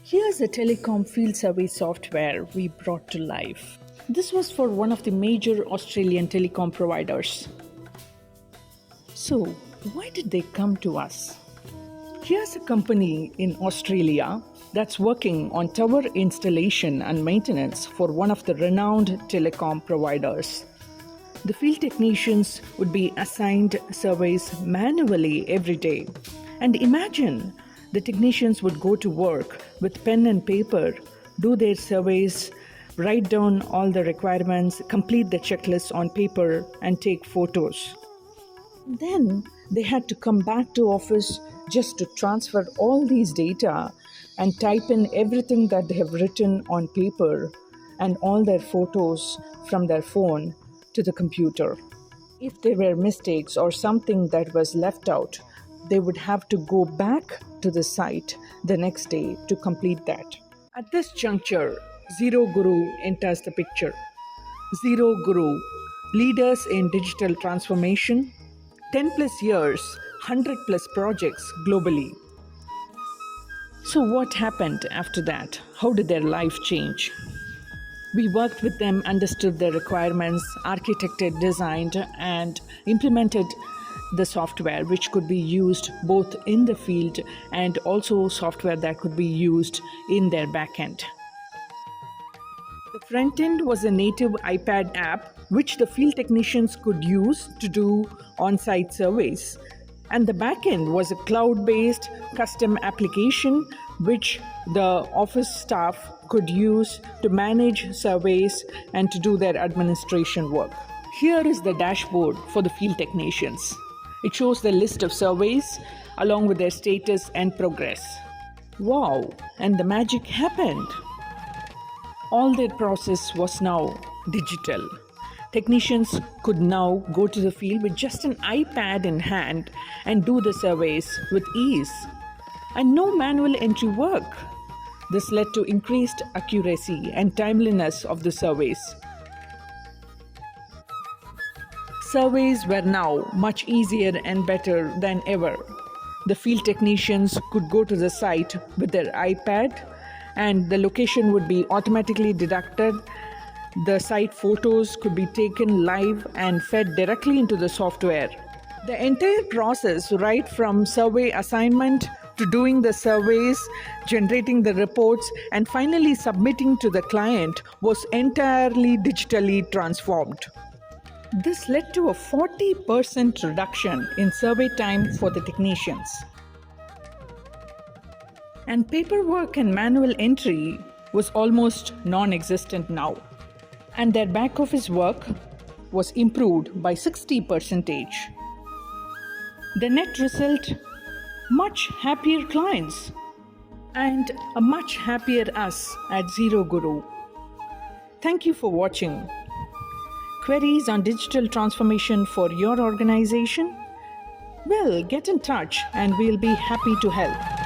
Here's a telecom field survey software we brought to life. This was for one of the major Australian telecom providers. So, why did they come to us? Here's a company in Australia that's working on tower installation and maintenance for one of the renowned telecom providers. The field technicians would be assigned surveys manually every day. And imagine the technicians would go to work with pen and paper, do their surveys, write down all the requirements, complete the checklist on paper, and take photos. Then they had to come back to office just to transfer all these data and type in everything that they have written on paper and all their photos from their phone to the computer. If there were mistakes or something that was left out, they would have to go back to the site the next day to complete that. At this juncture, Zero Guru enters the picture. Zero Guru, leaders in digital transformation, 10 plus years, 100 plus projects globally. So what happened after that? How did their life change? We worked with them, understood their requirements, architected, designed, and implemented the software which could be used both in the field and also software that could be used in their backend. The front end was a native iPad app which the field technicians could use to do on-site surveys. And the backend was a cloud-based custom application which the office staff could use to manage surveys and to do their administration work. Here is the dashboard for the field technicians. It shows the list of surveys along with their status and progress. Wow! And the magic happened. All their process was now digital. Technicians could now go to the field with just an iPad in hand and do the surveys with ease. And no manual entry work. This led to increased accuracy and timeliness of the surveys. Surveys were now much easier and better than ever. The field technicians could go to the site with their iPad and the location would be automatically deducted. The site photos could be taken live and fed directly into the software. The entire process, right from survey assignment to doing the surveys, generating the reports, and finally submitting to the client, was entirely digitally transformed. This led to a 40% reduction in survey time for the technicians. And paperwork and manual entry was almost non-existent now. And their back office work was improved by 60%. The net result, much happier clients and a much happier us at Zero Guru. Thank you for watching. Queries on digital transformation for your organization? Well, get in touch and we'll be happy to help.